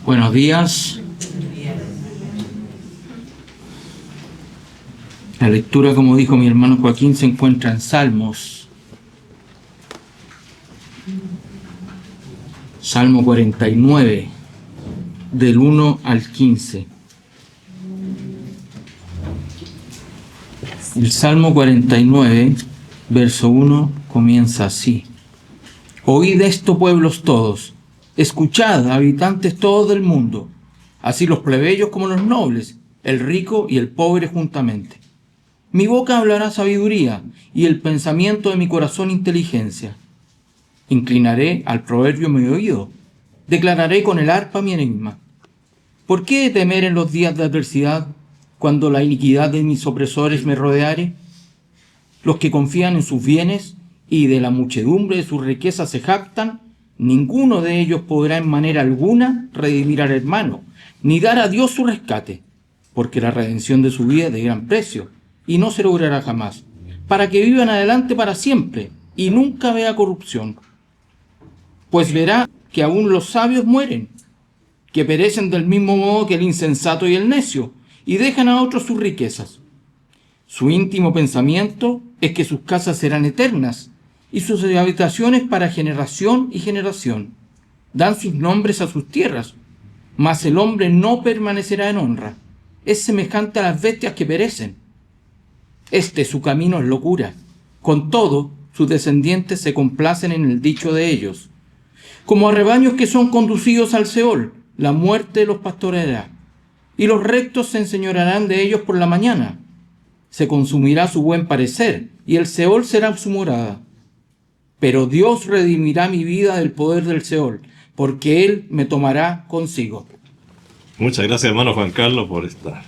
Buenos días. La lectura, como dijo mi hermano Joaquín, se encuentra en Salmos. Salmo 49, del 1 al 15. El Salmo 49, verso 1, comienza así. Oíd esto, pueblos todos, escuchad, habitantes todos del mundo, así los plebeyos como los nobles, el rico y el pobre juntamente. Mi boca hablará sabiduría, y el pensamiento de mi corazón inteligencia. Inclinaré al proverbio mi oído, declararé con el arpa mi enigma. ¿Por qué temer en los días de adversidad, cuando la iniquidad de mis opresores me rodeare? Los que confían en sus bienes y de la muchedumbre de sus riquezas se jactan, ninguno de ellos podrá en manera alguna redimir al hermano, ni dar a Dios su rescate, porque la redención de su vida es de gran precio, y no se logrará jamás, para que vivan adelante para siempre, y nunca vea corrupción. Pues verá que aún los sabios mueren, que perecen del mismo modo que el insensato y el necio, y dejan a otros sus riquezas. Su íntimo pensamiento es que sus casas serán eternas, y sus habitaciones para generación y generación. Dan sus nombres a sus tierras, mas el hombre no permanecerá en honra. Es semejante a las bestias que perecen. Su camino es locura. Con todo, sus descendientes se complacen en el dicho de ellos. Como a rebaños que son conducidos al Seol, la muerte los pastoreará, y los rectos se enseñorearán de ellos por la mañana. Se consumirá su buen parecer, y el Seol será su morada. Pero Dios redimirá mi vida del poder del Seol, porque Él me tomará consigo. Muchas gracias, hermano Juan Carlos, por esta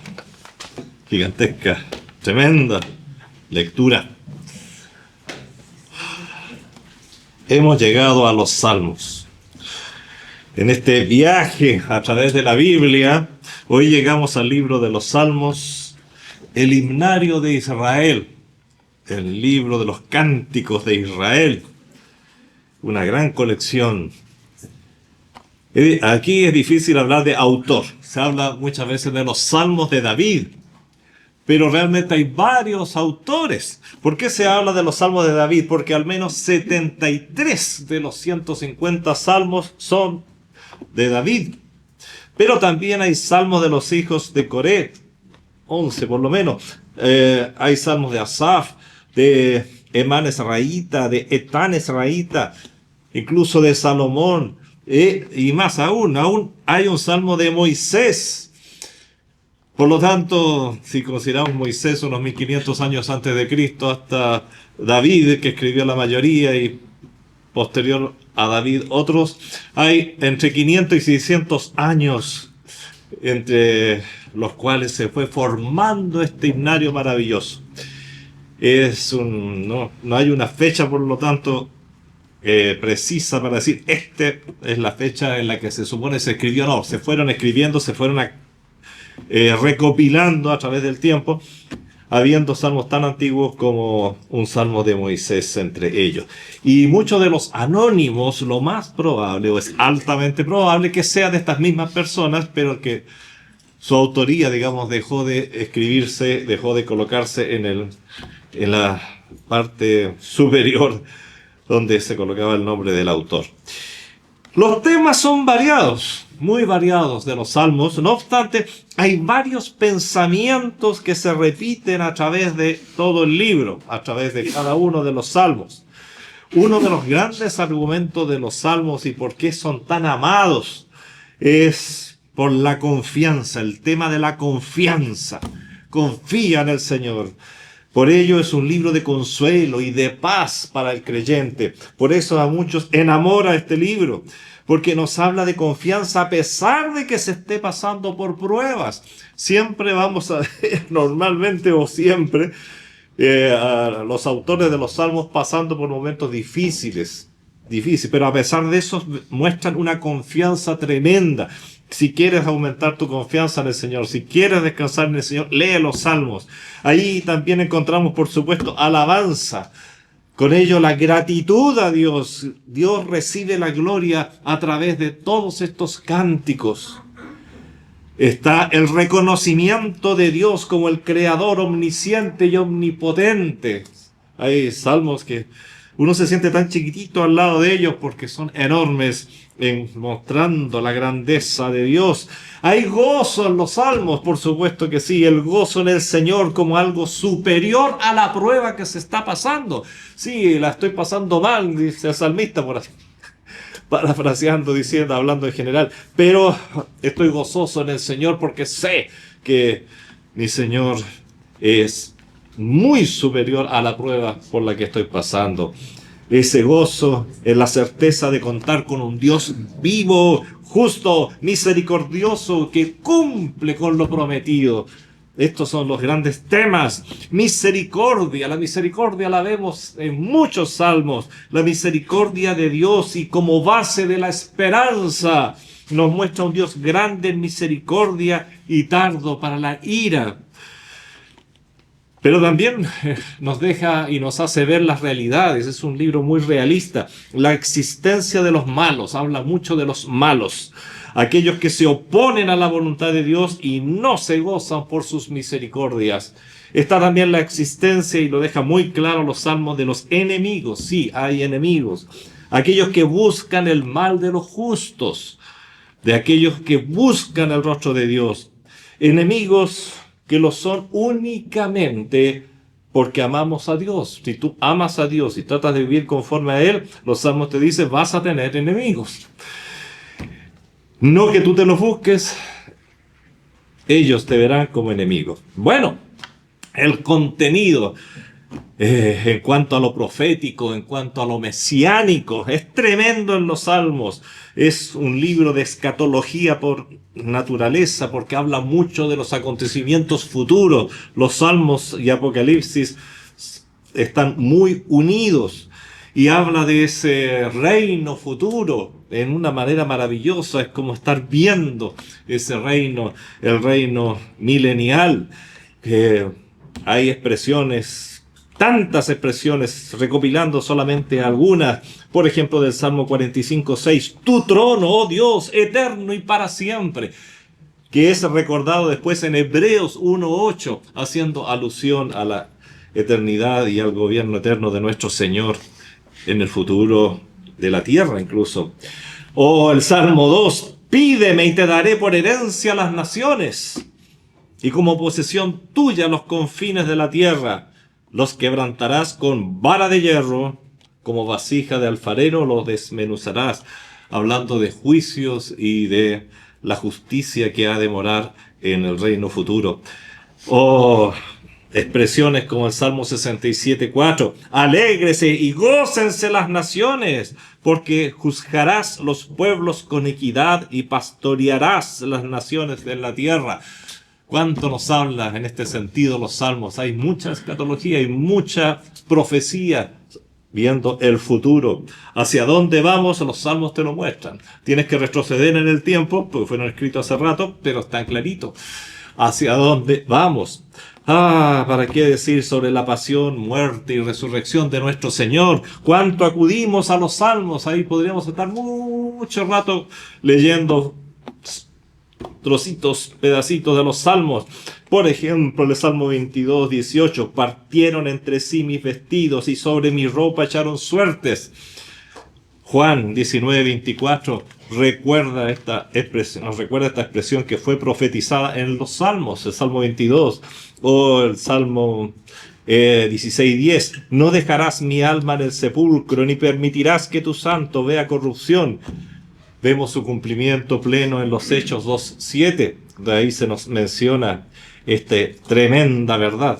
gigantesca, tremenda lectura. Hemos llegado a los Salmos. En este viaje a través de la Biblia, hoy llegamos al libro de los Salmos, el himnario de Israel, el libro de los cánticos de Israel, una gran colección. Aquí es difícil hablar de autor, se habla muchas veces de los Salmos de David, pero realmente hay varios autores. ¿Por qué se habla de los Salmos de David? Porque al menos 73 de los 150 salmos son de David. Pero también hay salmos de los hijos de Coré, 11 por lo menos. Hay salmos de Asaf, de Emán Esraíta, de Etán Esraíta, incluso de Salomón. Y más aún hay un salmo de Moisés. Por lo tanto, si consideramos Moisés unos 1500 años antes de Cristo, hasta David, que escribió la mayoría, y posterior a David otros, hay entre 500 y 600 años entre los cuales se fue formando este himnario maravilloso. No hay una fecha, por lo tanto, precisa para decir, esta es la fecha en la que se supone se escribió. No, se fueron escribiendo, se fueron recopilando a través del tiempo, habiendo salmos tan antiguos como un salmo de Moisés entre ellos. Y muchos de los anónimos, lo más probable, o es altamente probable, que sea de estas mismas personas, pero que su autoría, digamos, dejó de escribirse, dejó de colocarse en la parte superior donde se colocaba el nombre del autor. Los temas son variados, muy variados de los salmos. No obstante, hay varios pensamientos que se repiten a través de todo el libro, a través de cada uno de los salmos. Uno de los grandes argumentos de los salmos y por qué son tan amados es por la confianza, el tema de la confianza. Confía en el Señor. Por ello es un libro de consuelo y de paz para el creyente. Por eso a muchos enamora este libro, porque nos habla de confianza a pesar de que se esté pasando por pruebas. Siempre vamos a ver, normalmente o siempre, a los autores de los salmos pasando por momentos difíciles, pero a pesar de eso muestran una confianza tremenda. Si quieres aumentar tu confianza en el Señor, si quieres descansar en el Señor, lee los salmos. Ahí también encontramos, por supuesto, alabanza. Con ello, la gratitud a Dios. Dios recibe la gloria a través de todos estos cánticos. Está el reconocimiento de Dios como el creador omnisciente y omnipotente. Hay salmos que uno se siente tan chiquitito al lado de ellos porque son enormes, mostrando la grandeza de Dios. Hay gozo en los salmos, por supuesto que sí, el gozo en el Señor como algo superior a la prueba que se está pasando. Sí, la estoy pasando mal, dice el salmista, por así, parafraseando, diciendo, hablando en general, pero estoy gozoso en el Señor porque sé que mi Señor es muy superior a la prueba por la que estoy pasando. Ese gozo es la certeza de contar con un Dios vivo, justo, misericordioso, que cumple con lo prometido. Estos son los grandes temas. Misericordia. La misericordia la vemos en muchos salmos. La misericordia de Dios y como base de la esperanza nos muestra un Dios grande en misericordia y tardo para la ira. Pero también nos deja y nos hace ver las realidades. Es un libro muy realista. La existencia de los malos. Habla mucho de los malos. Aquellos que se oponen a la voluntad de Dios y no se gozan por sus misericordias. Está también la existencia, y lo deja muy claro los salmos, de los enemigos. Sí, hay enemigos. Aquellos que buscan el mal de los justos. De aquellos que buscan el rostro de Dios. Enemigos que lo son únicamente porque amamos a Dios. Si tú amas a Dios y tratas de vivir conforme a Él, los salmos te dicen, vas a tener enemigos. No que tú te los busques, ellos te verán como enemigos. Bueno, el contenido en cuanto a lo profético, en cuanto a lo mesiánico, es tremendo en los salmos. Es un libro de escatología por naturaleza, porque habla mucho de los acontecimientos futuros. Los salmos y Apocalipsis están muy unidos y habla de ese reino futuro en una manera maravillosa. Es como estar viendo ese reino, el reino milenial. Hay expresiones, tantas expresiones, recopilando solamente algunas, por ejemplo del Salmo 45:6, tu trono, oh Dios, eterno y para siempre, que es recordado después en Hebreos 1:8, haciendo alusión a la eternidad y al gobierno eterno de nuestro Señor en el futuro de la tierra incluso. O el Salmo 2, pídeme y te daré por herencia las naciones, y como posesión tuya los confines de la tierra. Los quebrantarás con vara de hierro, como vasija de alfarero los desmenuzarás. Hablando de juicios y de la justicia que ha de morar en el reino futuro. O expresiones como el Salmo 67:4. Alégrese y gócense las naciones, porque juzgarás los pueblos con equidad y pastorearás las naciones de la tierra. ¿Cuánto nos habla en este sentido los salmos? Hay mucha escatología y mucha profecía viendo el futuro. ¿Hacia dónde vamos? Los salmos te lo muestran. Tienes que retroceder en el tiempo, porque fueron escritos hace rato, pero está clarito. ¿Hacia dónde vamos? ¿Para qué decir sobre la pasión, muerte y resurrección de nuestro Señor? ¿Cuánto acudimos a los salmos? Ahí podríamos estar mucho rato leyendo trocitos, pedacitos de los salmos. Por ejemplo, el Salmo 22:18, partieron entre sí mis vestidos y sobre mi ropa echaron suertes. Juan 19:24 recuerda esta expresión que fue profetizada en los salmos, el Salmo 22, o el Salmo 16:10, no dejarás mi alma en el sepulcro, ni permitirás que tu santo vea corrupción. Vemos su cumplimiento pleno en los Hechos 2:7. De ahí se nos menciona esta tremenda verdad.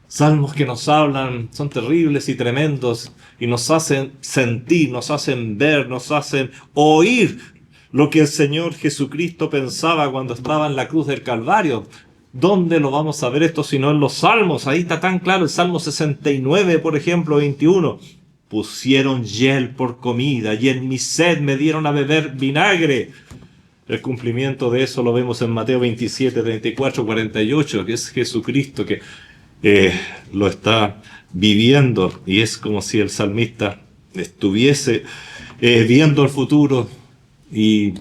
Salmos que nos hablan, son terribles y tremendos, y nos hacen sentir, nos hacen ver, nos hacen oír lo que el Señor Jesucristo pensaba cuando estaba en la cruz del Calvario. ¿Dónde lo vamos a ver esto sino en los salmos? Ahí está tan claro el Salmo 69, por ejemplo, 21. Pusieron hiel por comida y en mi sed me dieron a beber vinagre. El cumplimiento de eso lo vemos en Mateo 27, 34, 48, que es Jesucristo que lo está viviendo, y es como si el salmista estuviese viendo el futuro y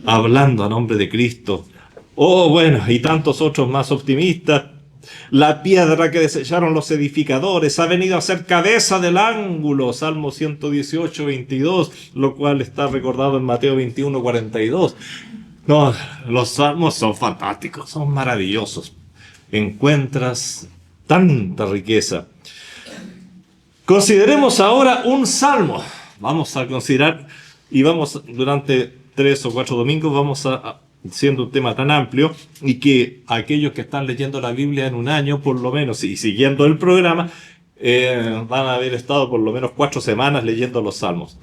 hablando a nombre de Cristo. Oh, bueno, y tantos otros más optimistas. La piedra que desecharon los edificadores ha venido a ser cabeza del ángulo, Salmo 118, 22, lo cual está recordado en Mateo 21, 42. No, los salmos son fantásticos, son maravillosos. Encuentras tanta riqueza. Consideremos ahora un salmo. Vamos a considerar, y vamos durante 3 o 4 domingos, vamos a siendo un tema tan amplio, y que aquellos que están leyendo la Biblia en un año, por lo menos, y siguiendo el programa, van a haber estado por lo menos 4 semanas leyendo los salmos.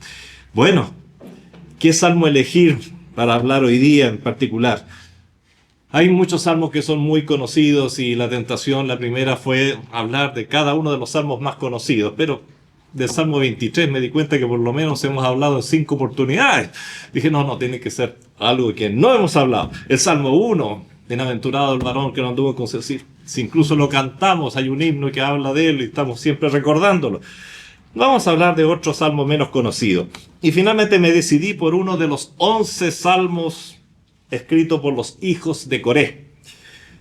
Bueno, ¿qué salmo elegir para hablar hoy día en particular? Hay muchos salmos que son muy conocidos y la tentación, la primera, fue hablar de cada uno de los salmos más conocidos, pero del Salmo 23 me di cuenta que por lo menos hemos hablado en 5 oportunidades. Dije, no, tiene que ser algo que no hemos hablado. El Salmo 1, bienaventurado el varón que no anduvo con si incluso lo cantamos, hay un himno que habla de él y estamos siempre recordándolo. Vamos a hablar de otro salmo menos conocido. Y finalmente me decidí por uno de los 11 salmos escrito por los hijos de Coré,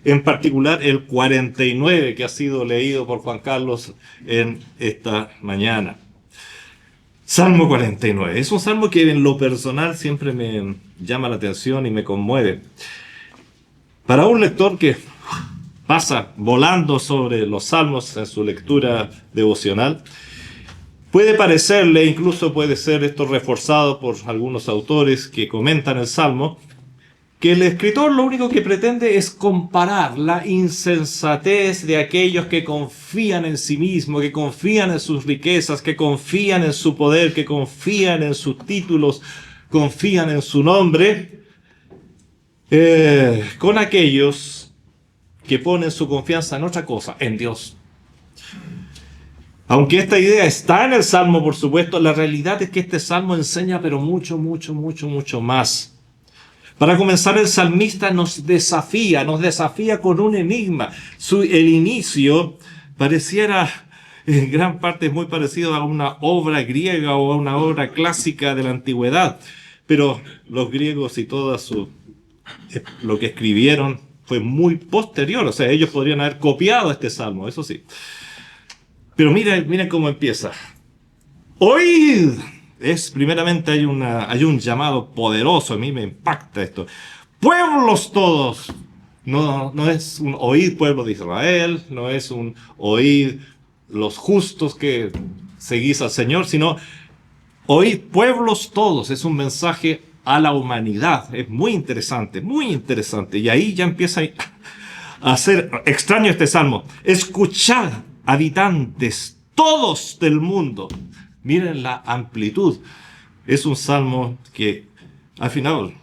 en particular el 49 que ha sido leído por Juan Carlos en esta mañana. Salmo 49, es un salmo que en lo personal siempre me llama la atención y me conmueve. Para un lector que pasa volando sobre los salmos en su lectura devocional, puede parecerle, incluso puede ser esto reforzado por algunos autores que comentan el salmo, que el escritor lo único que pretende es comparar la insensatez de aquellos que confían en sí mismos, que confían en sus riquezas, que confían en su poder, que confían en sus títulos, confían en su nombre, con aquellos que ponen su confianza en otra cosa, en Dios. Aunque esta idea está en el Salmo, por supuesto, la realidad es que este Salmo enseña, pero mucho más. Para comenzar, el salmista nos desafía con un enigma. El inicio pareciera, en gran parte, muy parecido a una obra griega o a una obra clásica de la antigüedad. Pero los griegos y todo lo que escribieron fue muy posterior. O sea, ellos podrían haber copiado este salmo, eso sí. Pero miren cómo empieza. Oíd. Primeramente hay un llamado poderoso, a mí me impacta esto. Pueblos todos. No es un oíd pueblo de Israel, no es un oíd los justos que seguís al Señor, sino oíd pueblos todos. Es un mensaje a la humanidad. Es muy interesante, muy interesante. Y ahí ya empieza a ser extraño este salmo. Escuchad, habitantes todos del mundo. Miren la amplitud. Es un salmo que, al final,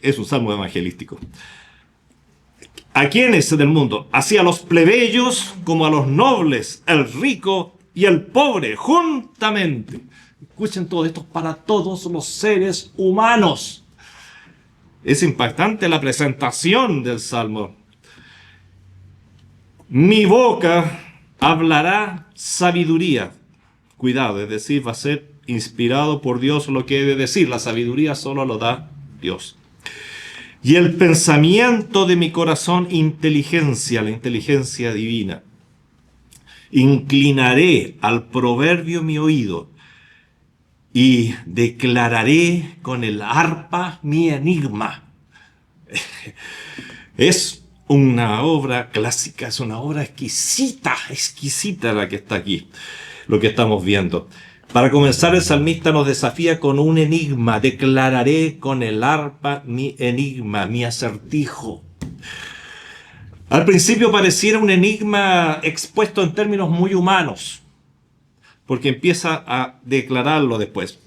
es un salmo evangelístico. ¿A quiénes del mundo? Así a los plebeyos como a los nobles, el rico y el pobre, juntamente. Escuchen todo esto para todos los seres humanos. Es impactante la presentación del salmo. Mi boca hablará sabiduría. Cuidado, es decir, va a ser inspirado por Dios lo que he de decir. La sabiduría solo lo da Dios. Y el pensamiento de mi corazón, inteligencia, la inteligencia divina. Inclinaré al proverbio mi oído y declararé con el arpa mi enigma. Es una obra clásica, es una obra exquisita la que está aquí. Lo que estamos viendo. Para comenzar, el salmista nos desafía con un enigma. Declararé con el arpa mi enigma, mi acertijo. Al principio pareciera un enigma expuesto en términos muy humanos, porque empieza a declararlo después.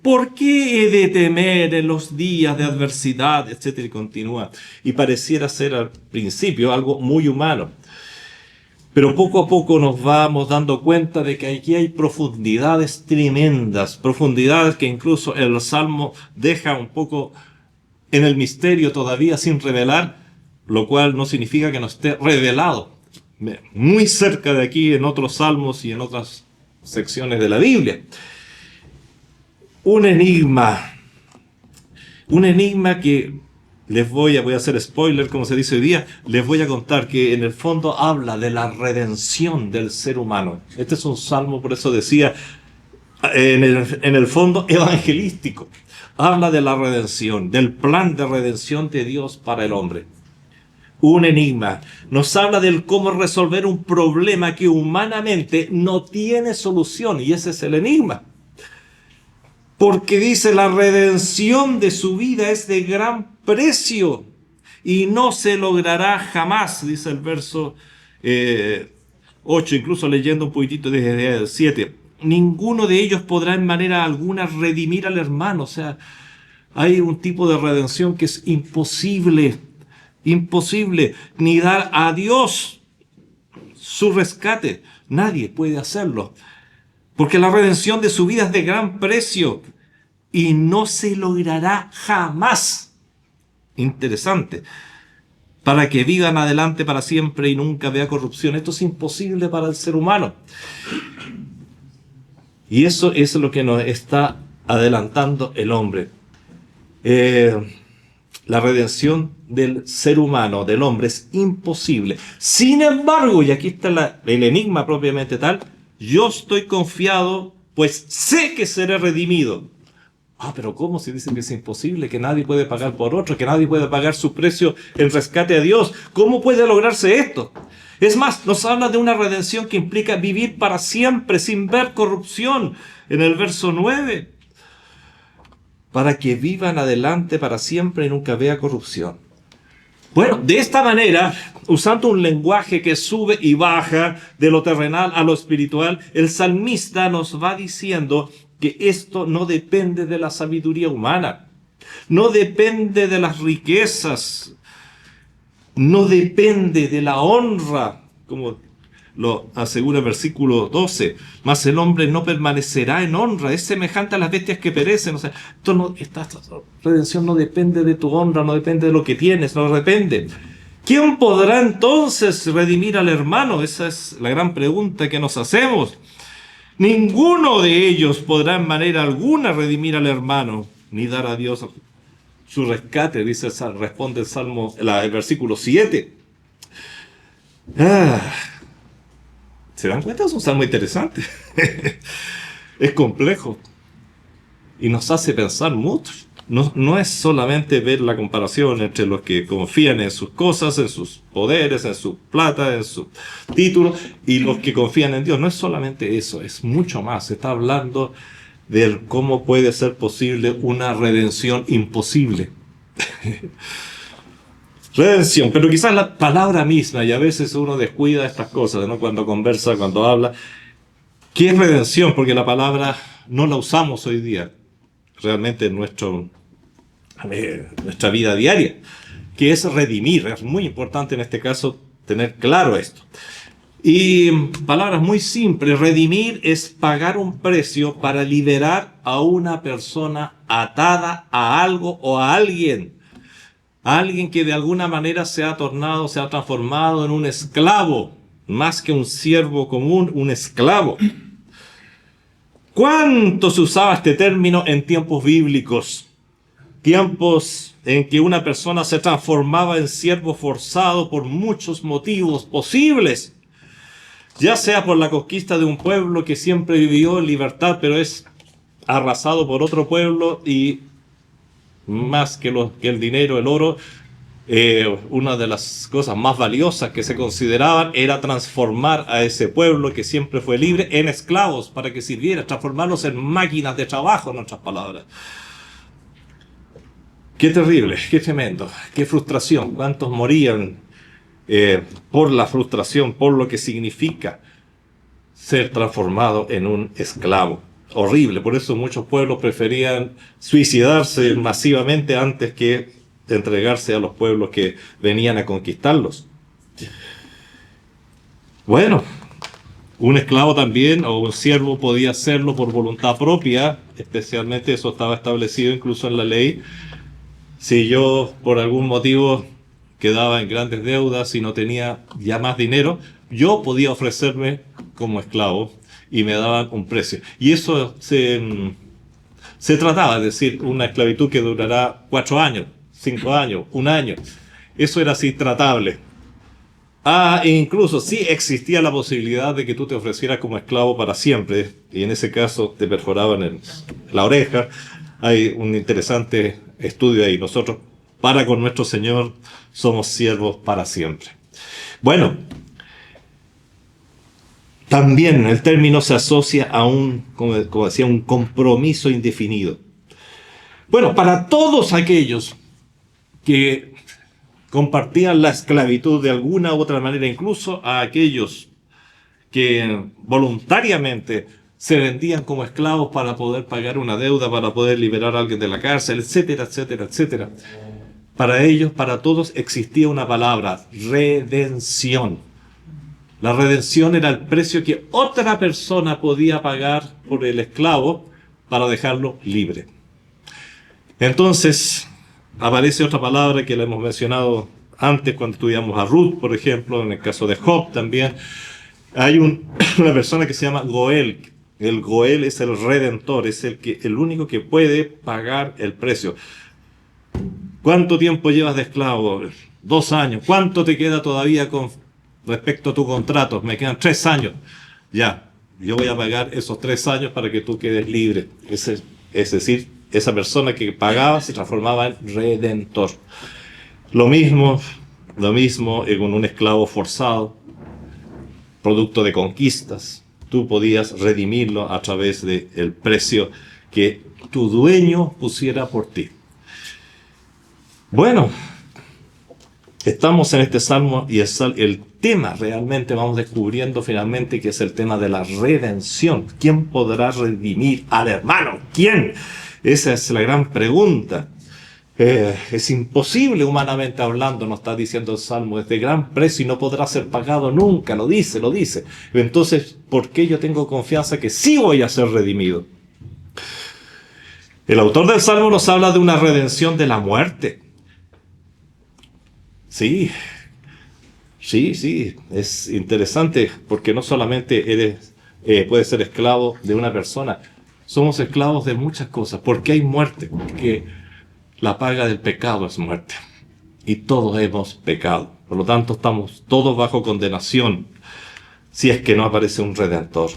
¿Por qué he de temer en los días de adversidad? Etcétera, y continúa. Y pareciera ser al principio algo muy humano. Pero poco a poco nos vamos dando cuenta de que aquí hay profundidades tremendas, profundidades que incluso el Salmo deja un poco en el misterio todavía sin revelar, lo cual no significa que no esté revelado. Muy cerca de aquí en otros salmos y en otras secciones de la Biblia. Un enigma. Un enigma que voy a hacer spoiler, como se dice hoy día, les voy a contar que en el fondo habla de la redención del ser humano. Este es un salmo, por eso decía, en el fondo evangelístico. Habla de la redención, del plan de redención de Dios para el hombre. Un enigma. Nos habla del cómo resolver un problema que humanamente no tiene solución, y ese es el enigma. Porque dice, la redención de su vida es de gran precio y no se logrará jamás, dice el verso 8, incluso leyendo un poquitito desde el 7. Ninguno de ellos podrá en manera alguna redimir al hermano. O sea, hay un tipo de redención que es imposible, ni dar a Dios su rescate. Nadie puede hacerlo. Porque la redención de su vida es de gran precio y no se logrará jamás. Interesante. Para que vivan adelante para siempre y nunca vea corrupción. Esto es imposible para el ser humano. Y eso es lo que nos está adelantando el hombre. La redención del ser humano, del hombre, es imposible. Sin embargo, y aquí está el enigma propiamente tal, yo estoy confiado, pues sé que seré redimido. Pero ¿cómo si dicen que es imposible, que nadie puede pagar por otro, que nadie puede pagar su precio en rescate a Dios? ¿Cómo puede lograrse esto? Es más, nos habla de una redención que implica vivir para siempre sin ver corrupción. En el verso 9, para que vivan adelante para siempre y nunca vea corrupción. Bueno, de esta manera, usando un lenguaje que sube y baja de lo terrenal a lo espiritual, el salmista nos va diciendo que esto no depende de la sabiduría humana, no depende de las riquezas, no depende de la honra, como lo asegura el versículo 12, mas el hombre no permanecerá en honra, es semejante a las bestias que perecen. O sea, esta redención no depende de tu honra, no depende de lo que tienes, no depende. ¿Quién podrá entonces redimir al hermano? Esa es la gran pregunta que nos hacemos. Ninguno de ellos podrá en manera alguna redimir al hermano, ni dar a Dios su rescate, responde el versículo 7. ¿Se dan cuenta? Es un salmo interesante. Es complejo. Y nos hace pensar mucho. No es solamente ver la comparación entre los que confían en sus cosas, en sus poderes, en su plata, en sus títulos, y los que confían en Dios. No es solamente eso, es mucho más. Se está hablando de cómo puede ser posible una redención imposible. Redención, pero quizás la palabra misma, y a veces uno descuida estas cosas, ¿no? Cuando conversa, cuando habla. ¿Qué es redención? Porque la palabra no la usamos hoy día, realmente en nuestra vida diaria. ¿Qué es redimir? Es muy importante en este caso tener claro esto. Y palabras muy simples, redimir es pagar un precio para liberar a una persona atada a algo o a alguien. Alguien que de alguna manera se ha transformado en un esclavo, más que un siervo común, un esclavo. ¿Cuánto se usaba este término en tiempos bíblicos? Tiempos en que una persona se transformaba en siervo forzado por muchos motivos posibles. Ya sea por la conquista de un pueblo que siempre vivió en libertad, pero es arrasado por otro pueblo y más que el dinero, el oro, una de las cosas más valiosas que se consideraban era transformar a ese pueblo que siempre fue libre en esclavos para que sirviera, transformarlos en máquinas de trabajo, en otras palabras. Qué terrible, qué tremendo, qué frustración. ¿Cuántos morían por la frustración, por lo que significa ser transformado en un esclavo? Horrible, por eso muchos pueblos preferían suicidarse masivamente antes que entregarse a los pueblos que venían a conquistarlos. Bueno, un esclavo también o un siervo podía hacerlo por voluntad propia, especialmente eso estaba establecido incluso en la ley. Si yo por algún motivo quedaba en grandes deudas y no tenía ya más dinero, yo podía ofrecerme como esclavo y me daban un precio. Y eso se se trataba, es decir, una esclavitud que durará 4 años, 5 años, 1 año. Eso era así tratable. E incluso sí existía la posibilidad de que tú te ofrecieras como esclavo para siempre, y en ese caso te perforaban en la oreja. Hay un interesante estudio ahí. Nosotros, para con nuestro Señor, somos siervos para siempre. Bueno, también el término se asocia a como decía, un compromiso indefinido. Bueno, para todos aquellos que compartían la esclavitud de alguna u otra manera, incluso a aquellos que voluntariamente se vendían como esclavos para poder pagar una deuda, para poder liberar a alguien de la cárcel, etcétera, etcétera, etcétera. Para ellos, para todos, existía una palabra: redención. La redención era el precio que otra persona podía pagar por el esclavo para dejarlo libre. Entonces, aparece otra palabra que la hemos mencionado antes cuando estudiamos a Ruth, por ejemplo, en el caso de Job también. Hay una persona que se llama Goel. El Goel es el redentor, es el único que puede pagar el precio. ¿Cuánto tiempo llevas de esclavo? 2 años. ¿Cuánto te queda todavía con respecto a tu contrato? Me quedan 3 años. Ya, yo voy a pagar esos 3 años para que tú quedes libre. Es decir, esa persona que pagaba se transformaba en redentor. Lo mismo con un esclavo forzado, producto de conquistas. Tú podías redimirlo a través del precio que tu dueño pusiera por ti. Bueno, estamos en este salmo y el tema realmente vamos descubriendo finalmente que es el tema de la redención. ¿Quién podrá redimir al hermano? ¿Quién? Esa es la gran pregunta. Es imposible humanamente hablando, nos está diciendo el Salmo, es de gran precio y no podrá ser pagado nunca, lo dice. Entonces, ¿por qué yo tengo confianza que sí voy a ser redimido? El autor del Salmo nos habla de una redención de la muerte. Sí, es interesante porque no solamente puedes ser esclavo de una persona, somos esclavos de muchas cosas. ¿Por qué hay muerte? Porque la paga del pecado es muerte. Y todos hemos pecado. Por lo tanto, estamos todos bajo condenación si es que no aparece un redentor.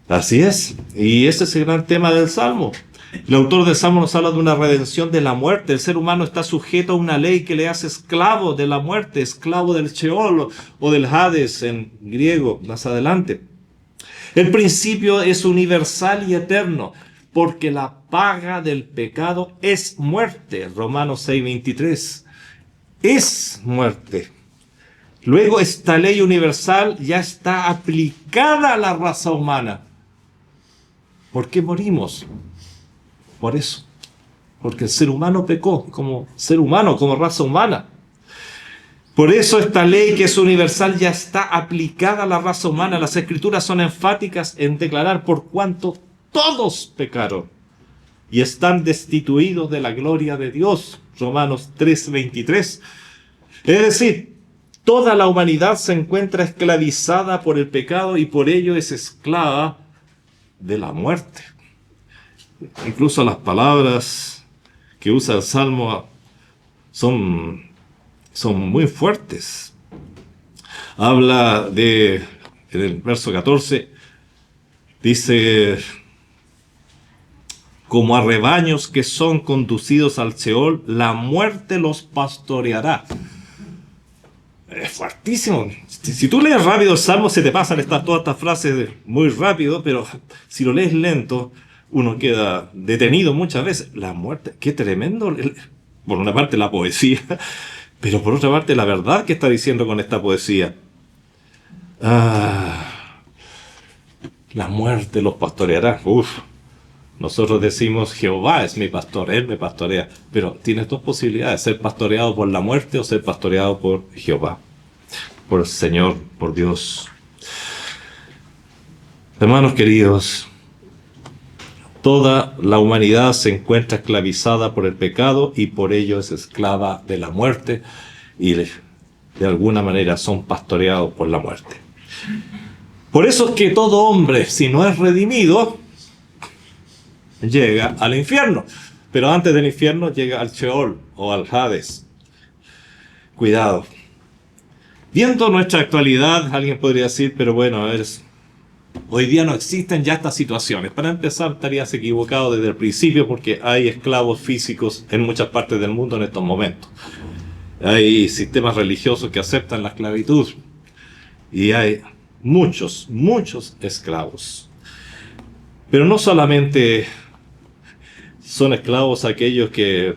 Así es. Y ese es el gran tema del Salmo. El autor del Salmo nos habla de una redención de la muerte. El ser humano está sujeto a una ley que le hace esclavo de la muerte, esclavo del Sheol o del Hades en griego, más adelante. El principio es universal y eterno, porque la paga del pecado es muerte. Romanos 6:23. Es muerte. Luego, esta ley universal ya está aplicada a la raza humana. ¿Por qué morimos? Por eso. Porque el ser humano pecó como ser humano, como raza humana. Por eso esta ley que es universal ya está aplicada a la raza humana. Las Escrituras son enfáticas en declarar por cuanto todos pecaron y están destituidos de la gloria de Dios. Romanos 3:23. Es decir, toda la humanidad se encuentra esclavizada por el pecado y por ello es esclava de la muerte. Incluso las palabras que usa el Salmo son muy fuertes. Habla en el verso 14, dice: como a rebaños que son conducidos al Sheol, la muerte los pastoreará. Es fuertísimo. Si tú lees rápido el Salmo, se te pasan todas estas frases muy rápido, pero si lo lees lento, uno queda detenido muchas veces. La muerte, qué tremendo. Por una parte la poesía, pero por otra parte la verdad que está diciendo con esta poesía. La muerte los pastoreará. Nosotros decimos, Jehová es mi pastor, Él me pastorea. Pero tienes 2 posibilidades: ser pastoreado por la muerte o ser pastoreado por Jehová, por el Señor, por Dios. Hermanos queridos, toda la humanidad se encuentra esclavizada por el pecado y por ello es esclava de la muerte y de alguna manera son pastoreados por la muerte. Por eso es que todo hombre, si no es redimido, llega al infierno. Pero antes del infierno llega al Sheol o al Hades. Cuidado. Viendo nuestra actualidad, alguien podría decir, pero bueno, hoy día no existen ya estas situaciones. Para empezar, estarías equivocado desde el principio porque hay esclavos físicos en muchas partes del mundo en estos momentos. Hay sistemas religiosos que aceptan la esclavitud y hay muchos esclavos. Pero no solamente son esclavos aquellos que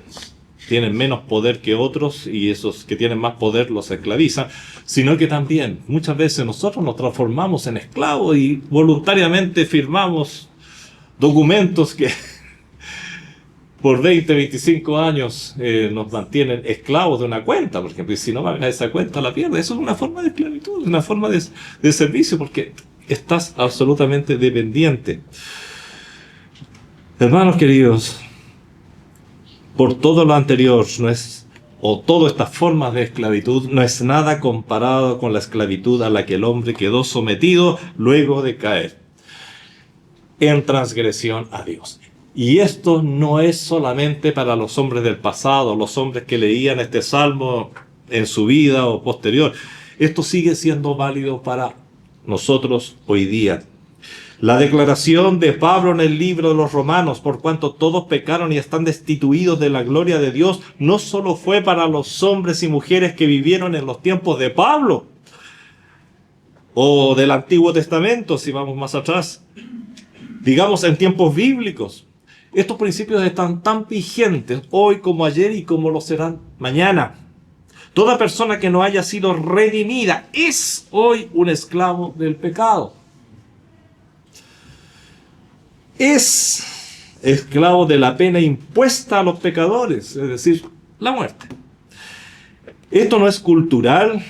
tienen menos poder que otros y esos que tienen más poder los esclavizan, sino que también muchas veces nosotros nos transformamos en esclavos y voluntariamente firmamos documentos que por 20, 25 años nos mantienen esclavos de una cuenta, por ejemplo, y si no pagas esa cuenta la pierdes. Eso es una forma de esclavitud, una forma de servicio, porque estás absolutamente dependiente. Hermanos queridos, por todo lo anterior, todas estas formas de esclavitud, no es nada comparado con la esclavitud a la que el hombre quedó sometido luego de caer en transgresión a Dios. Y esto no es solamente para los hombres del pasado, los hombres que leían este salmo en su vida o posterior. Esto sigue siendo válido para nosotros hoy día. La declaración de Pablo en el libro de los Romanos, por cuanto todos pecaron y están destituidos de la gloria de Dios, no solo fue para los hombres y mujeres que vivieron en los tiempos de Pablo o del Antiguo Testamento, si vamos más atrás, digamos en tiempos bíblicos. Estos principios están tan vigentes hoy como ayer y como lo serán mañana. Toda persona que no haya sido redimida es hoy un esclavo del pecado. Es esclavo de la pena impuesta a los pecadores, es decir, la muerte. Esto no es cultural,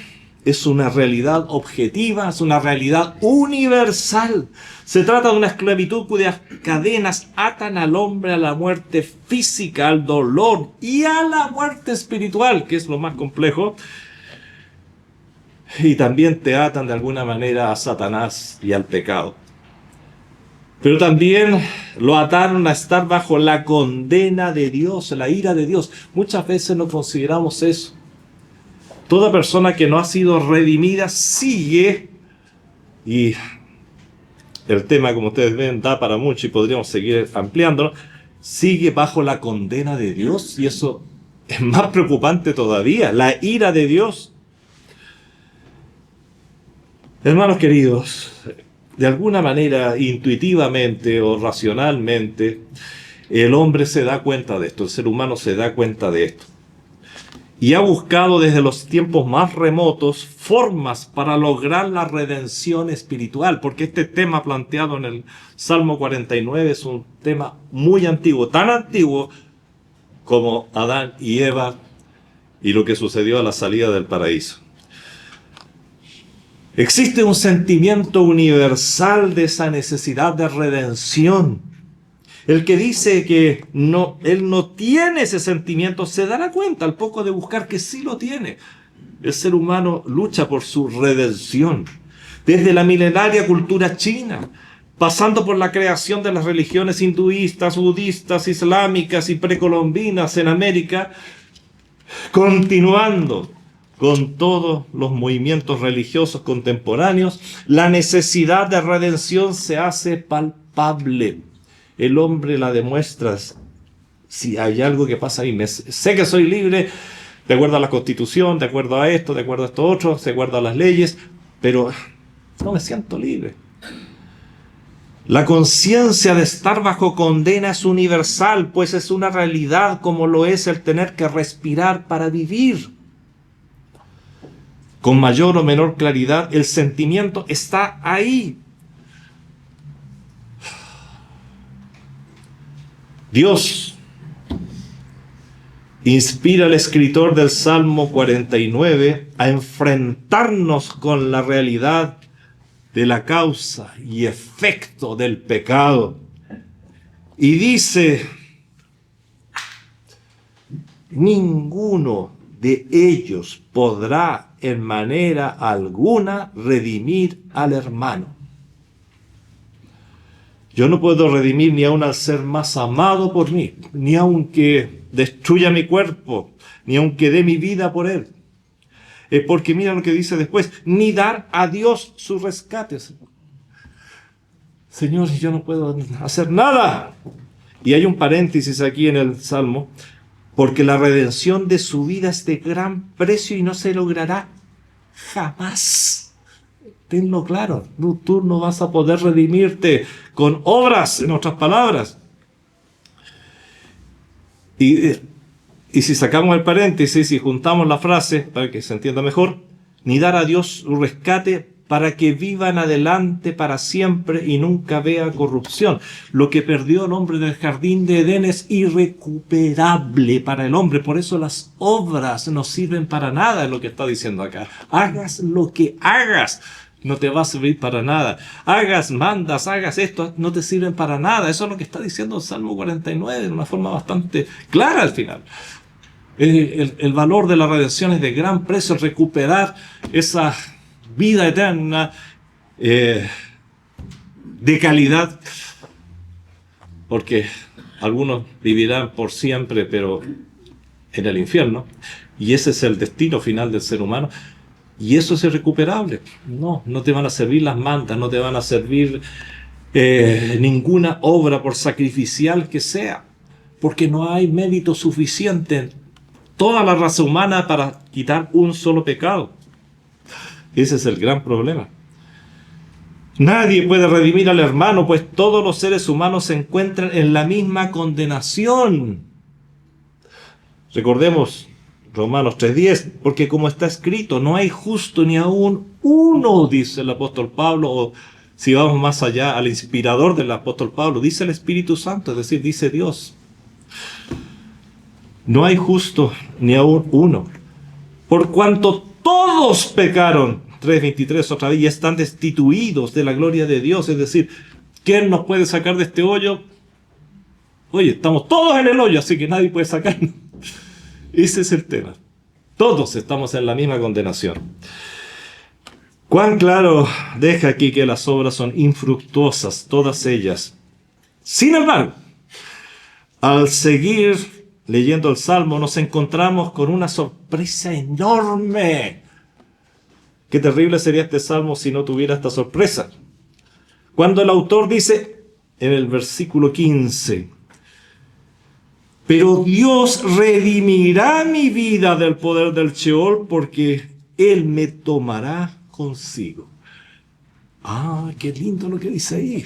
es una realidad objetiva, es una realidad universal. Se trata de una esclavitud cuyas cadenas atan al hombre a la muerte física, al dolor y a la muerte espiritual, que es lo más complejo. Y también te atan de alguna manera a Satanás y al pecado. Pero también lo ataron a estar bajo la condena de Dios, la ira de Dios. Muchas veces no consideramos eso. Toda persona que no ha sido redimida sigue, y el tema, como ustedes ven, da para mucho y podríamos seguir ampliándolo, sigue bajo la condena de Dios, y eso es más preocupante todavía, la ira de Dios. Hermanos queridos, de alguna manera, intuitivamente o racionalmente, el hombre se da cuenta de esto, el ser humano se da cuenta de esto. Y ha buscado desde los tiempos más remotos formas para lograr la redención espiritual, porque este tema planteado en el Salmo 49 es un tema muy antiguo, tan antiguo como Adán y Eva y lo que sucedió a la salida del paraíso. Existe un sentimiento universal de esa necesidad de redención. El que dice que él no tiene ese sentimiento se dará cuenta al poco de buscar que sí lo tiene. El ser humano lucha por su redención. Desde la milenaria cultura china, pasando por la creación de las religiones hinduistas, budistas, islámicas y precolombinas en América, continuando con todos los movimientos religiosos contemporáneos, la necesidad de redención se hace palpable. El hombre la demuestra. Si hay algo que pasa ahí, sé que soy libre, de acuerdo a la Constitución, de acuerdo a esto, de acuerdo a esto otro, de acuerdo a las leyes, pero no me siento libre. La conciencia de estar bajo condena es universal, pues es una realidad como lo es el tener que respirar para vivir. Con mayor o menor claridad, el sentimiento está ahí. Dios inspira al escritor del Salmo 49 a enfrentarnos con la realidad de la causa y efecto del pecado. Y dice, ninguno de ellos podrá en manera alguna redimir al hermano. Yo no puedo redimir ni aun al ser más amado por mí, ni aunque destruya mi cuerpo, ni aunque dé mi vida por él. Porque mira lo que dice después, ni dar a Dios su rescate. Señor, yo no puedo hacer nada. Y hay un paréntesis aquí en el Salmo, porque la redención de su vida es de gran precio y no se logrará jamás. Tenlo claro, tú no vas a poder redimirte con obras, en otras palabras. Y si sacamos el paréntesis y juntamos la frase, para que se entienda mejor, ni dar a Dios su rescate para que vivan adelante para siempre y nunca vea corrupción. Lo que perdió el hombre del jardín de Edén es irrecuperable para el hombre. Por eso las obras no sirven para nada, es lo que está diciendo acá. Hagas lo que hagas, no te va a servir para nada. Hagas esto, no te sirven para nada. Eso es lo que está diciendo el Salmo 49 de una forma bastante clara al final. El valor de la redención es de gran precio, recuperar esa vida eterna de calidad, porque algunos vivirán por siempre, pero en el infierno, y ese es el destino final del ser humano, y eso es irrecuperable. No te van a servir las mantas, no te van a servir ninguna obra, por sacrificial que sea, porque no hay mérito suficiente en toda la raza humana para quitar un solo pecado. Ese es el gran problema. Nadie puede redimir al hermano, pues todos los seres humanos se encuentran en la misma condenación. Recordemos Romanos 3:10, porque como está escrito, no hay justo ni aún uno, dice el apóstol Pablo, o si vamos más allá, al inspirador del apóstol Pablo, dice el Espíritu Santo, es decir, dice Dios. No hay justo ni aún uno, por cuanto todos pecaron, 3:23 otra vez, y están destituidos de la gloria de Dios. Es decir, ¿quién nos puede sacar de este hoyo? Oye, estamos todos en el hoyo, así que nadie puede sacarnos. Ese es el tema. Todos estamos en la misma condenación. Cuán claro deja aquí que las obras son infructuosas, todas ellas. Sin embargo, al seguir leyendo el Salmo, nos encontramos con una sorpresa enorme. Qué terrible sería este Salmo si no tuviera esta sorpresa. Cuando el autor dice en el versículo 15, pero Dios redimirá mi vida del poder del Sheol, porque Él me tomará consigo. Ah, qué lindo lo que dice ahí.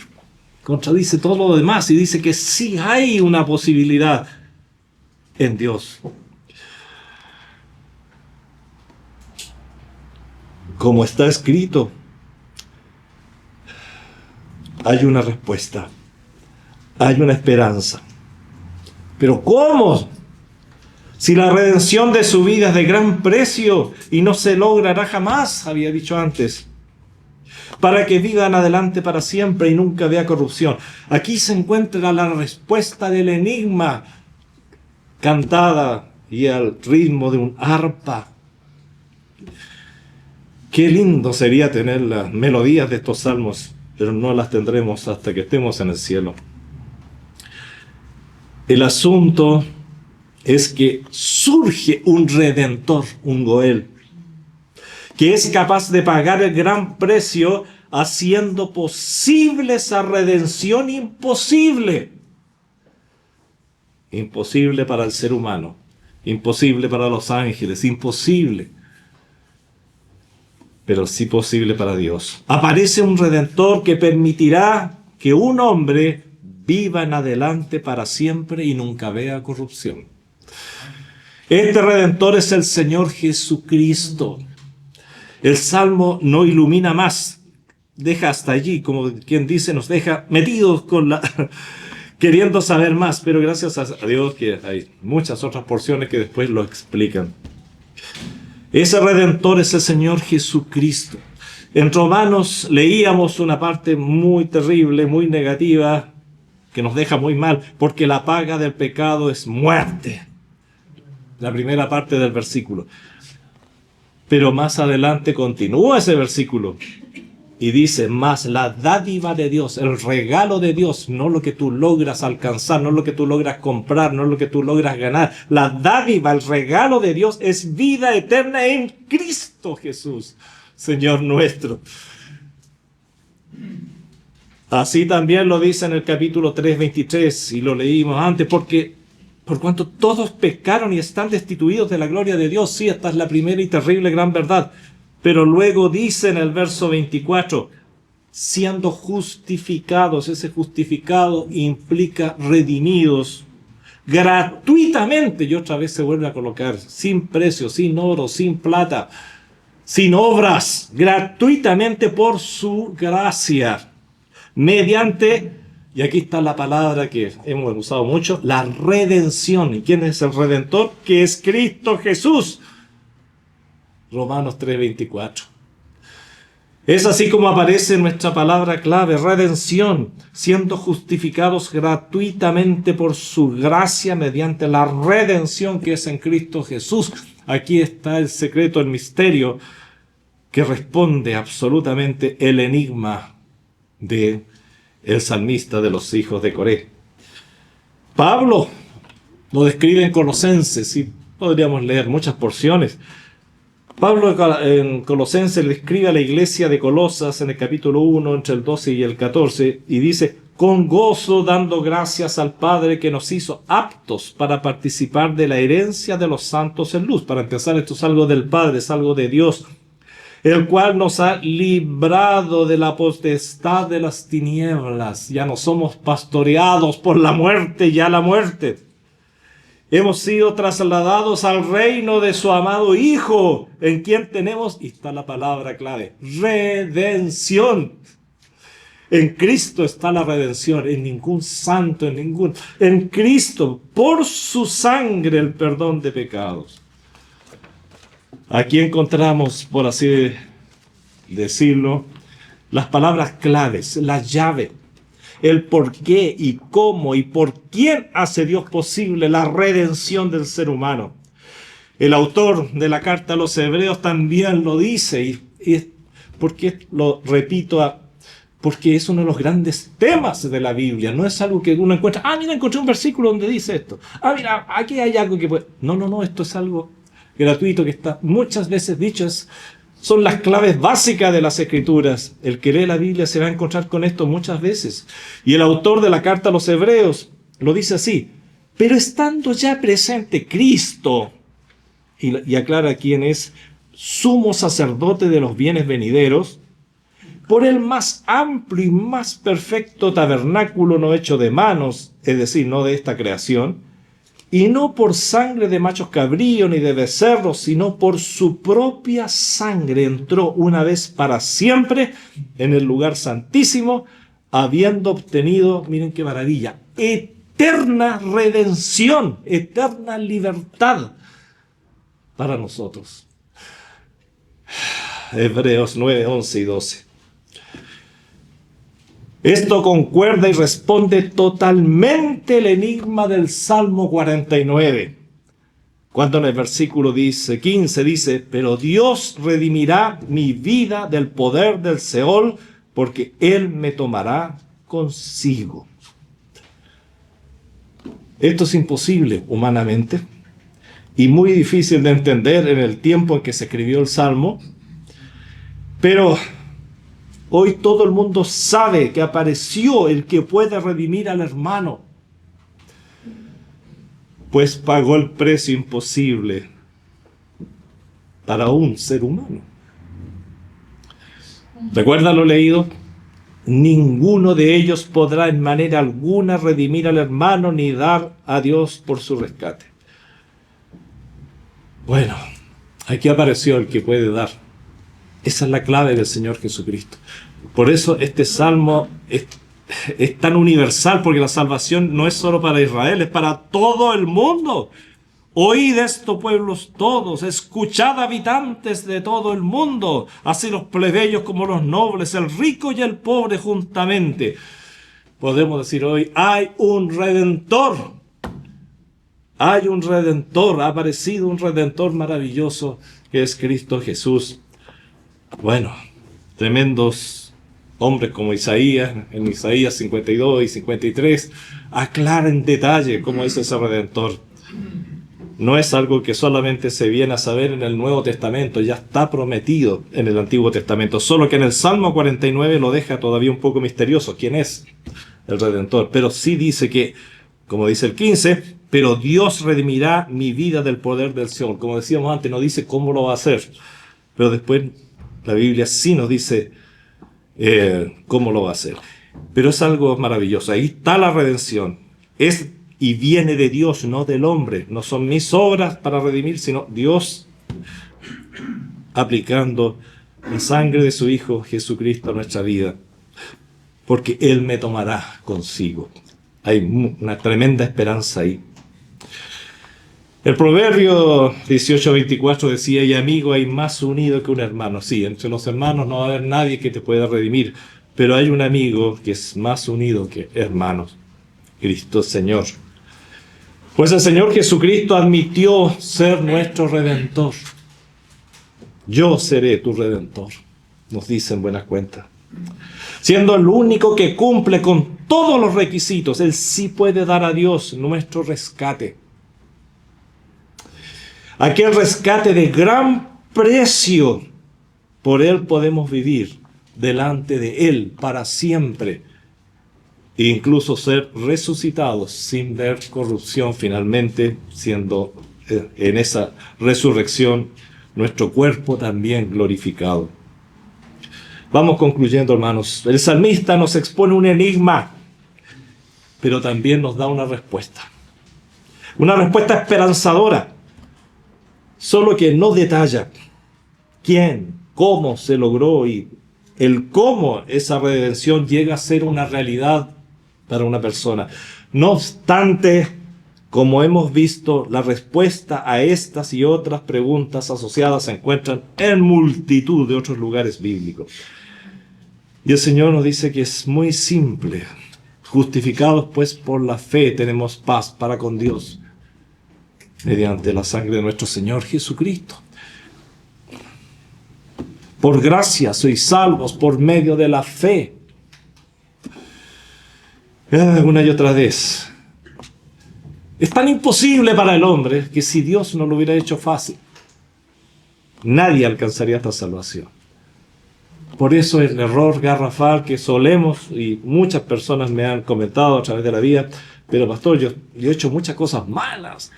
Contradice todo lo demás y dice que sí hay una posibilidad en Dios. Como está escrito, hay una respuesta, hay una esperanza. Pero ¿cómo? Si la redención de su vida es de gran precio y no se logrará jamás, había dicho antes, para que vivan adelante para siempre y nunca vea corrupción. Aquí se encuentra la respuesta del enigma, cantada y al ritmo de un arpa. Qué lindo sería tener las melodías de estos salmos, pero no las tendremos hasta que estemos en el cielo. El asunto es que surge un redentor, un Goel, que es capaz de pagar el gran precio haciendo posible esa redención imposible. Imposible para el ser humano, imposible para los ángeles, imposible, pero sí posible para Dios. Aparece un redentor que permitirá que un hombre viva en adelante para siempre y nunca vea corrupción. Este redentor es el Señor Jesucristo. El Salmo no ilumina más, deja hasta allí, como quien dice, nos deja metidos con queriendo saber más, pero gracias a Dios que hay muchas otras porciones que después lo explican. Ese redentor es el Señor Jesucristo. En Romanos leíamos una parte muy terrible, muy negativa, que nos deja muy mal, porque la paga del pecado es muerte. La primera parte del versículo. Pero más adelante continúa ese versículo. Y dice, más la dádiva de Dios, el regalo de Dios, no lo que tú logras alcanzar, no lo que tú logras comprar, no lo que tú logras ganar. La dádiva, el regalo de Dios es vida eterna en Cristo Jesús, Señor nuestro. Así también lo dice en el capítulo 3:23, y lo leímos antes, porque por cuanto todos pecaron y están destituidos de la gloria de Dios. Sí, esta es la primera y terrible gran verdad. Pero luego dice en el verso 24, siendo justificados, ese justificado implica redimidos gratuitamente, y otra vez se vuelve a colocar, sin precio, sin oro, sin plata, sin obras, gratuitamente por su gracia, mediante, y aquí está la palabra que hemos usado mucho, la redención. ¿Y quién es el redentor? Que es Cristo Jesús. Romanos 3:24. Es así como aparece nuestra palabra clave, redención, siendo justificados gratuitamente por su gracia mediante la redención que es en Cristo Jesús. Aquí está el secreto, el misterio que responde absolutamente el enigma de el salmista de los hijos de Coré. Pablo lo describe en Colosenses, y podríamos leer muchas porciones. Pablo en Colosenses le escribe a la iglesia de Colosas en el capítulo 1, entre el 12 y el 14, y dice, con gozo dando gracias al Padre que nos hizo aptos para participar de la herencia de los santos en luz. Para empezar, esto es algo del Padre, es algo de Dios, el cual nos ha librado de la potestad de las tinieblas. Ya no somos pastoreados por la muerte, ya la muerte. Hemos sido trasladados al reino de su amado Hijo, en quien tenemos, y está la palabra clave, redención. En Cristo está la redención, en ningún santo, en Cristo, por su sangre, el perdón de pecados. Aquí encontramos, por así decirlo, las palabras claves, la llave. El por qué y cómo y por quién hace Dios posible la redención del ser humano. El autor de la carta a los Hebreos también lo dice, y porque lo repito, porque es uno de los grandes temas de la Biblia. No es algo que uno encuentra, mira, encontré un versículo donde dice esto. Mira, aquí hay algo que puede... No, esto es algo gratuito que está muchas veces dicho. Son las claves básicas de las Escrituras. El que lee la Biblia se va a encontrar con esto muchas veces. Y el autor de la carta a los Hebreos lo dice así, pero estando ya presente Cristo, y aclara quién es sumo sacerdote de los bienes venideros, por el más amplio y más perfecto tabernáculo no hecho de manos, es decir, no de esta creación, y no por sangre de machos cabríos ni de becerros, sino por su propia sangre entró una vez para siempre en el lugar santísimo, habiendo obtenido, miren qué maravilla, eterna redención, eterna libertad para nosotros. Hebreos 9, 11 y 12. Esto concuerda y responde totalmente el enigma del Salmo 49. Cuando en el versículo 15 dice, pero Dios redimirá mi vida del poder del Seol, porque Él me tomará consigo. Esto es imposible humanamente y muy difícil de entender en el tiempo en que se escribió el Salmo, pero hoy todo el mundo sabe que apareció el que puede redimir al hermano, pues pagó el precio imposible para un ser humano. ¿Recuerda lo leído? Ninguno de ellos podrá en manera alguna redimir al hermano ni dar a Dios por su rescate. Bueno, aquí apareció el que puede dar. Esa es la clave del Señor Jesucristo. Por eso este salmo es tan universal, porque la salvación no es solo para Israel, es para todo el mundo. Oíd esto, pueblos todos, escuchad, habitantes de todo el mundo, así los plebeyos como los nobles, el rico y el pobre juntamente. Podemos decir hoy, hay un Redentor. Hay un Redentor, ha aparecido un Redentor maravilloso que es Cristo Jesús. Bueno, tremendos hombres como Isaías, en Isaías 52 y 53, aclara en detalle cómo es ese Redentor. No es algo que solamente se viene a saber en el Nuevo Testamento, ya está prometido en el Antiguo Testamento, solo que en el Salmo 49 lo deja todavía un poco misterioso. ¿Quién es el Redentor? Pero sí dice que, como dice el 15, pero Dios redimirá mi vida del poder del Seol. Como decíamos antes, no dice cómo lo va a hacer, pero después la Biblia sí nos dice cómo lo va a hacer. Pero es algo maravilloso. Ahí está la redención. Es y viene de Dios, no del hombre. No son mis obras para redimir, sino Dios aplicando la sangre de su Hijo Jesucristo a nuestra vida, porque Él me tomará consigo. Hay una tremenda esperanza ahí. El Proverbio 18:24 decía, y amigo, hay más unido que un hermano. Sí, entre los hermanos no va a haber nadie que te pueda redimir, pero hay un amigo que es más unido que hermanos, Cristo Señor. Pues el Señor Jesucristo admitió ser nuestro Redentor. Yo seré tu Redentor, nos dice en buena cuenta. Siendo el único que cumple con todos los requisitos, Él sí puede dar a Dios nuestro rescate. Aquel rescate de gran precio, por Él podemos vivir delante de Él para siempre. E incluso ser resucitados sin ver corrupción, finalmente siendo en esa resurrección nuestro cuerpo también glorificado. Vamos concluyendo, hermanos. El salmista nos expone un enigma, pero también nos da una respuesta esperanzadora, solo que no detalla quién, cómo se logró y el cómo esa redención llega a ser una realidad para una persona. No obstante, como hemos visto, la respuesta a estas y otras preguntas asociadas se encuentran en multitud de otros lugares bíblicos. Y el Señor nos dice que es muy simple. Justificados pues por la fe tenemos paz para con Dios mediante la sangre de nuestro Señor Jesucristo. Por gracia sois salvos por medio de la fe. Una y otra vez. Es tan imposible para el hombre que si Dios no lo hubiera hecho fácil, nadie alcanzaría esta salvación. Por eso el error garrafal que solemos, y muchas personas me han comentado a través de la vida, pero pastor, yo he hecho muchas cosas malas.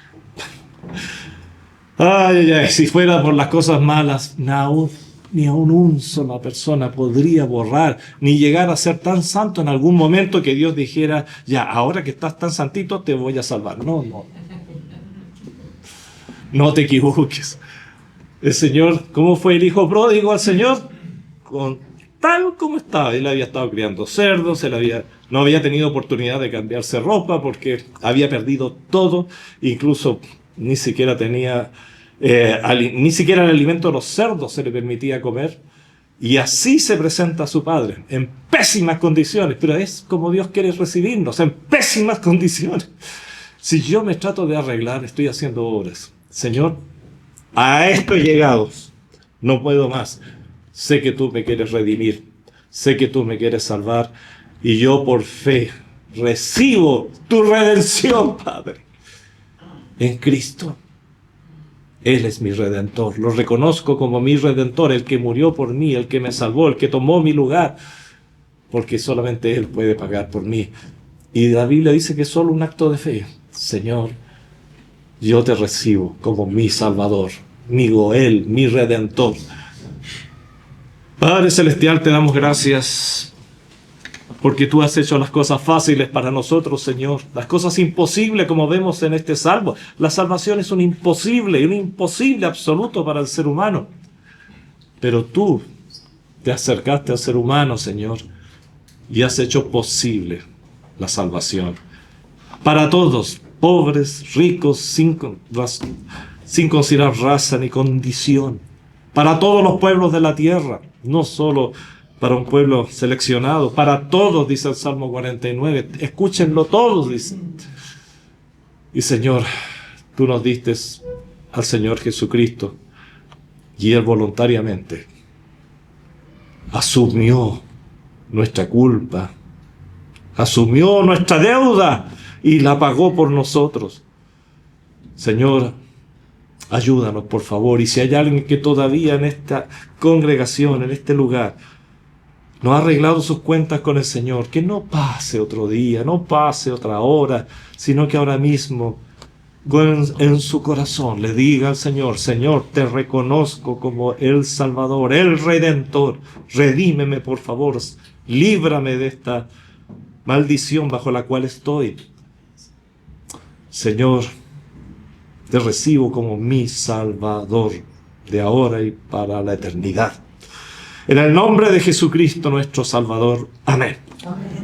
Si fuera por las cosas malas, ni aún una sola persona podría borrar, ni llegar a ser tan santo en algún momento que Dios dijera, ya, ahora que estás tan santito, te voy a salvar. No te equivoques. El Señor, ¿cómo fue el hijo pródigo al Señor? Con tal como estaba. Él había estado criando cerdos, no había tenido oportunidad de cambiarse ropa porque había perdido todo, incluso ni siquiera tenía... ni siquiera el alimento de los cerdos se le permitía comer, y así se presenta a su padre, en pésimas condiciones, pero es como Dios quiere recibirnos, en pésimas condiciones. Si yo me trato de arreglar, estoy haciendo obras. Señor, a esto he llegado, no puedo más. Sé que tú me quieres redimir, sé que tú me quieres salvar, y yo por fe recibo tu redención, Padre, en Cristo. Él es mi Redentor, lo reconozco como mi Redentor, el que murió por mí, el que me salvó, el que tomó mi lugar, porque solamente Él puede pagar por mí. Y la Biblia dice que es solo un acto de fe. Señor, yo te recibo como mi Salvador, mi Goel, mi Redentor. Padre Celestial, te damos gracias porque tú has hecho las cosas fáciles para nosotros, Señor. Las cosas imposibles, como vemos en este salmo. La salvación es un imposible absoluto para el ser humano. Pero tú te acercaste al ser humano, Señor, y has hecho posible la salvación. Para todos, pobres, ricos, sin considerar raza ni condición. Para todos los pueblos de la tierra, no solo para un pueblo seleccionado, para todos, dice el Salmo 49. Escúchenlo todos, dice. Y Señor, tú nos diste al Señor Jesucristo, y Él voluntariamente asumió nuestra culpa, asumió nuestra deuda y la pagó por nosotros. Señor, ayúdanos, por favor. Y si hay alguien que todavía en esta congregación, en este lugar, no ha arreglado sus cuentas con el Señor, que no pase otro día, no pase otra hora, sino que ahora mismo en su corazón le diga al Señor: Señor, te reconozco como el Salvador, el Redentor. Redímeme, por favor. Líbrame de esta maldición bajo la cual estoy. Señor, te recibo como mi Salvador, de ahora y para la eternidad. En el nombre de Jesucristo, nuestro Salvador. Amén. Amén.